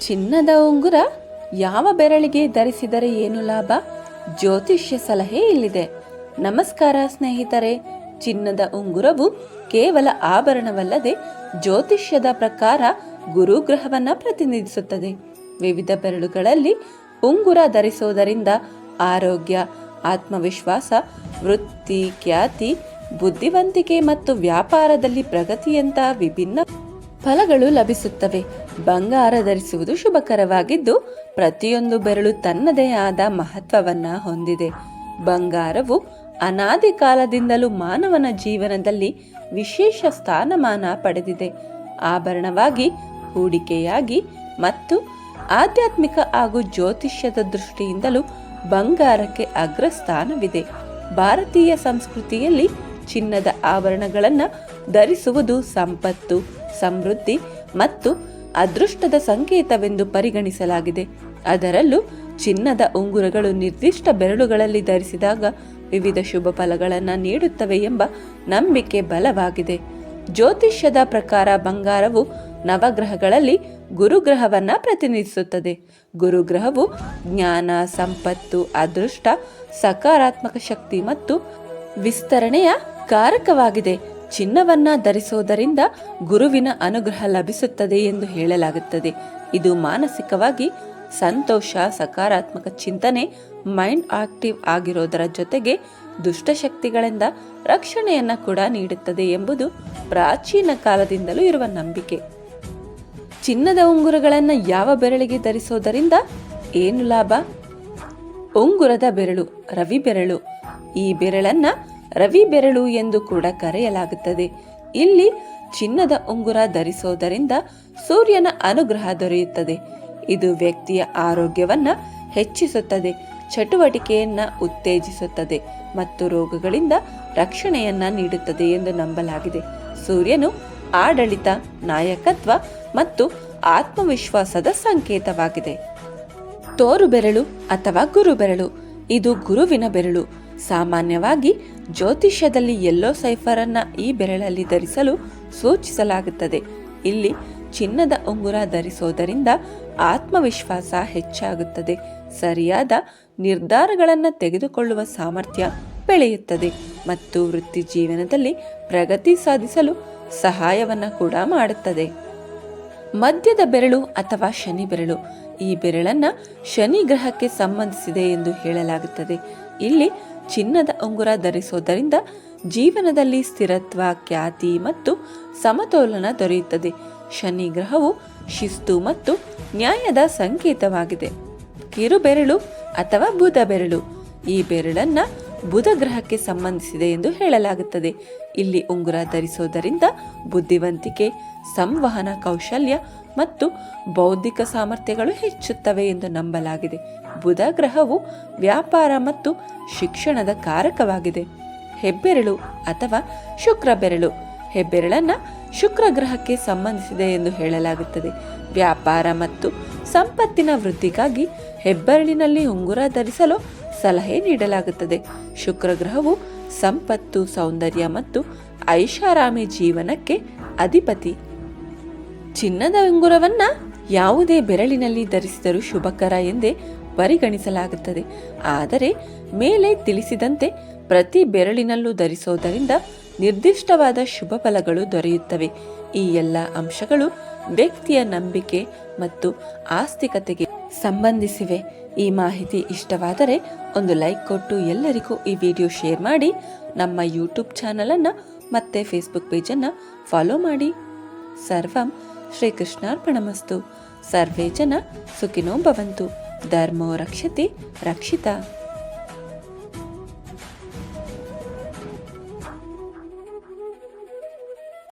ಚಿನ್ನದ ಉಂಗುರ ಯಾವ ಬೆರಳಿಗೆ ಧರಿಸಿದರೆ ಏನು ಲಾಭ? ಜ್ಯೋತಿಷ್ಯ ಸಲಹೆ ಇಲ್ಲಿದೆ. ನಮಸ್ಕಾರ ಸ್ನೇಹಿತರೆ. ಚಿನ್ನದ ಉಂಗುರವು ಕೇವಲ ಆಭರಣವಲ್ಲದೆ ಜ್ಯೋತಿಷ್ಯದ ಪ್ರಕಾರ ಗುರುಗ್ರಹವನ್ನ ಪ್ರತಿನಿಧಿಸುತ್ತದೆ. ವಿವಿಧ ಬೆರಳುಗಳಲ್ಲಿ ಉಂಗುರ ಧರಿಸುವುದರಿಂದ ಆರೋಗ್ಯ, ಆತ್ಮವಿಶ್ವಾಸ, ವೃತ್ತಿ, ಖ್ಯಾತಿ, ಬುದ್ಧಿವಂತಿಕೆ ಮತ್ತು ವ್ಯಾಪಾರದಲ್ಲಿ ಪ್ರಗತಿಯಂತಹ ವಿಭಿನ್ನ ಫಲಗಳು ಲಭಿಸುತ್ತವೆ. ಬಂಗಾರ ಧರಿಸುವುದು ಶುಭಕರವಾಗಿದ್ದು ಪ್ರತಿಯೊಂದು ಬೆರಳು ತನ್ನದೇ ಆದ ಮಹತ್ವವನ್ನ ಹೊಂದಿದೆ. ಬಂಗಾರವು ಅನಾದಿ ಕಾಲದಿಂದಲೂ ಮಾನವನ ಜೀವನದಲ್ಲಿ ವಿಶೇಷ ಸ್ಥಾನಮಾನ ಪಡೆದಿದೆ. ಆಭರಣವಾಗಿ, ಹೂಡಿಕೆಯಾಗಿ ಮತ್ತು ಆಧ್ಯಾತ್ಮಿಕ ಹಾಗೂ ಜ್ಯೋತಿಷ್ಯದ ದೃಷ್ಟಿಯಿಂದಲೂ ಬಂಗಾರಕ್ಕೆ ಅಗ್ರಸ್ಥಾನವಿದೆ. ಭಾರತೀಯ ಸಂಸ್ಕೃತಿಯಲ್ಲಿ ಚಿನ್ನದ ಆಭರಣಗಳನ್ನು ಧರಿಸುವುದು ಸಂಪತ್ತು, ಸಮೃದ್ಧಿ ಮತ್ತು ಅದೃಷ್ಟದ ಸಂಕೇತವೆಂದು ಪರಿಗಣಿಸಲಾಗಿದೆ. ಅದರಲ್ಲೂ ಚಿನ್ನದ ಉಂಗುರಗಳು ನಿರ್ದಿಷ್ಟ ಬೆರಳುಗಳಲ್ಲಿ ಧರಿಸಿದಾಗ ವಿವಿಧ ಶುಭ ಫಲಗಳನ್ನು ನೀಡುತ್ತವೆ ಎಂಬ ನಂಬಿಕೆ ಬಲವಾಗಿದೆ. ಜ್ಯೋತಿಷ್ಯದ ಪ್ರಕಾರ ಬಂಗಾರವು ನವಗ್ರಹಗಳಲ್ಲಿ ಗುರುಗ್ರಹವನ್ನ ಪ್ರತಿನಿಧಿಸುತ್ತದೆ. ಗುರುಗ್ರಹವು ಜ್ಞಾನ, ಸಂಪತ್ತು, ಅದೃಷ್ಟ, ಸಕಾರಾತ್ಮಕ ಶಕ್ತಿ ಮತ್ತು ವಿಸ್ತರಣೆಯ ಕಾರಕವಾಗಿದೆ. ಚಿನ್ನವನ್ನ ಧರಿಸುವುದರಿಂದ ಗುರುವಿನ ಅನುಗ್ರಹ ಲಭಿಸುತ್ತದೆ ಎಂದು ಹೇಳಲಾಗುತ್ತದೆ. ಇದು ಮಾನಸಿಕವಾಗಿ ಸಂತೋಷ, ಸಕಾರಾತ್ಮಕ ಚಿಂತನೆ, ಮೈಂಡ್ ಆಕ್ಟಿವ್ ಆಗಿರೋದರ ಜೊತೆಗೆ ದುಷ್ಟಶಕ್ತಿಗಳಿಂದ ರಕ್ಷಣೆಯನ್ನ ಕೂಡ ನೀಡುತ್ತದೆ ಎಂಬುದು ಪ್ರಾಚೀನ ಕಾಲದಿಂದಲೂ ಇರುವ ನಂಬಿಕೆ. ಚಿನ್ನದ ಉಂಗುರಗಳನ್ನು ಯಾವ ಬೆರಳಿಗೆ ಧರಿಸೋದರಿಂದ ಏನು ಲಾಭ? ಉಂಗುರದ ಬೆರಳು, ರವಿ ಬೆರಳು. ಈ ಬೆರಳನ್ನ ರವಿ ಬೆರಳು ಎಂದು ಕೂಡ ಕರೆಯಲಾಗುತ್ತದೆ. ಇಲ್ಲಿ ಚಿನ್ನದ ಉಂಗುರ ಧರಿಸೋದರಿಂದ ಸೂರ್ಯನ ಅನುಗ್ರಹ ದೊರೆಯುತ್ತದೆ. ಇದು ವ್ಯಕ್ತಿಯ ಆರೋಗ್ಯವನ್ನ ಹೆಚ್ಚಿಸುತ್ತದೆ, ಚಟುವಟಿಕೆಯನ್ನ ಉತ್ತೇಜಿಸುತ್ತದೆ ಮತ್ತು ರೋಗಗಳಿಂದ ರಕ್ಷಣೆಯನ್ನ ನೀಡುತ್ತದೆ ಎಂದು ನಂಬಲಾಗಿದೆ. ಸೂರ್ಯನು ಆಡಳಿತ, ನಾಯಕತ್ವ ಮತ್ತು ಆತ್ಮವಿಶ್ವಾಸದ ಸಂಕೇತವಾಗಿದೆ. ತೋರು ಬೆರಳು ಅಥವಾ ಗುರು ಬೆರಳು. ಇದು ಗುರುವಿನ ಬೆರಳು. ಸಾಮಾನ್ಯವಾಗಿ ಜ್ಯೋತಿಷ್ಯದಲ್ಲಿ ಯೆಲ್ಲೋ ಸೈಫರ್ ಅನ್ನ ಈ ಬೆರಳಲ್ಲಿ ಧರಿಸಲು ಸೂಚಿಸಲಾಗುತ್ತದೆ. ಇಲ್ಲಿ ಚಿನ್ನದ ಉಂಗುರ ಧರಿಸೋದರಿಂದ ಆತ್ಮವಿಶ್ವಾಸ ಹೆಚ್ಚಾಗುತ್ತದೆ, ಸರಿಯಾದ ನಿರ್ಧಾರಗಳನ್ನು ತೆಗೆದುಕೊಳ್ಳುವ ಸಾಮರ್ಥ್ಯ ಬೆಳೆಯುತ್ತದೆ ಮತ್ತು ವೃತ್ತಿ ಜೀವನದಲ್ಲಿ ಪ್ರಗತಿ ಸಾಧಿಸಲು ಸಹಾಯವನ್ನ ಕೂಡ ಮಾಡುತ್ತದೆ. ಮಧ್ಯದ ಬೆರಳು ಅಥವಾ ಶನಿ ಬೆರಳು. ಈ ಬೆರಳನ್ನ ಶನಿ ಗ್ರಹಕ್ಕೆ ಸಂಬಂಧಿಸಿದೆ ಎಂದು ಹೇಳಲಾಗುತ್ತದೆ. ಇಲ್ಲಿ ಚಿನ್ನದ ಉಂಗುರ ಧರಿಸೋದರಿಂದ ಜೀವನದಲ್ಲಿ ಸ್ಥಿರತ್ವ, ಖ್ಯಾತಿ ಮತ್ತು ಸಮತೋಲನ ದೊರೆಯುತ್ತದೆ. ಶನಿ ಗ್ರಹವು ಶಿಸ್ತು ಮತ್ತು ನ್ಯಾಯದ ಸಂಕೇತವಾಗಿದೆ. ಕಿರುಬೆರಳು ಅಥವಾ ಬುಧ ಬೆರಳು. ಈ ಬೆರಳನ್ನ ಬುಧ ಗ್ರಹಕ್ಕೆ ಸಂಬಂಧಿಸಿದೆ ಎಂದು ಹೇಳಲಾಗುತ್ತದೆ. ಇಲ್ಲಿ ಉಂಗುರ ಧರಿಸೋದರಿಂದ ಬುದ್ಧಿವಂತಿಕೆ, ಸಂವಹನ ಕೌಶಲ್ಯ ಮತ್ತು ಬೌದ್ಧಿಕ ಸಾಮರ್ಥ್ಯಗಳು ಹೆಚ್ಚುತ್ತವೆ ಎಂದು ನಂಬಲಾಗಿದೆ. ಬುಧ ಗ್ರಹವು ವ್ಯಾಪಾರ ಮತ್ತು ಶಿಕ್ಷಣದ ಕಾರಕವಾಗಿದೆ. ಹೆಬ್ಬೆರಳು ಅಥವಾ ಶುಕ್ರ ಬೆರಳು. ಹೆಬ್ಬೆರಳನ್ನ ಶುಕ್ರ ಗ್ರಹಕ್ಕೆ ಸಂಬಂಧಿಸಿದೆ ಎಂದು ಹೇಳಲಾಗುತ್ತದೆ. ವ್ಯಾಪಾರ ಮತ್ತು ಸಂಪತ್ತಿನ ವೃದ್ಧಿಗಾಗಿ ಹೆಬ್ಬೆರಳಿನಲ್ಲಿ ಉಂಗುರ ಧರಿಸಲು ಸಲಹೆ ನೀಡಲಾಗುತ್ತದೆ. ಶುಕ್ರ ಗ್ರಹವು ಸಂಪತ್ತು, ಸೌಂದರ್ಯ ಮತ್ತು ಐಷಾರಾಮಿ ಜೀವನಕ್ಕೆ ಅಧಿಪತಿ. ಚಿನ್ನದ ಉಂಗುರವನ್ನ ಯಾವುದೇ ಬೆರಳಿನಲ್ಲಿ ಧರಿಸಿದರೂ ಶುಭಕರ ಎಂದೇ ಪರಿಗಣಿಸಲಾಗುತ್ತದೆ. ಆದರೆ ಮೇಲೆ ತಿಳಿಸಿದಂತೆ ಪ್ರತಿ ಬೆರಳಿನಲ್ಲೂ ಧರಿಸೋದರಿಂದ ನಿರ್ದಿಷ್ಟವಾದ ಶುಭ ಫಲಗಳು ದೊರೆಯುತ್ತವೆ. ಈ ಎಲ್ಲ ಅಂಶಗಳು ವ್ಯಕ್ತಿಯ ನಂಬಿಕೆ ಮತ್ತು ಆಸ್ತಿಕತೆಗೆ ಸಂಬಂಧಿಸಿವೆ. ಈ ಮಾಹಿತಿ ಇಷ್ಟವಾದರೆ ಒಂದು ಲೈಕ್ ಕೊಟ್ಟು ಎಲ್ಲರಿಗೂ ಈ ವಿಡಿಯೋ ಶೇರ್ ಮಾಡಿ. ನಮ್ಮ ಯೂಟ್ಯೂಬ್ ಚಾನಲನ್ನು ಮತ್ತೆ ಫೇಸ್ಬುಕ್ ಪೇಜನ್ನು ಫಾಲೋ ಮಾಡಿ. ಸರ್ವಂ ಶ್ರೀಕೃಷ್ಣಾರ್ಪಣಮಸ್ತು. ಸರ್ವೇ ಜನ ಸುಖಿನೋ ಭವಂತು. ಧರ್ಮೋ ರಕ್ಷತಿ ರಕ್ಷಿತ.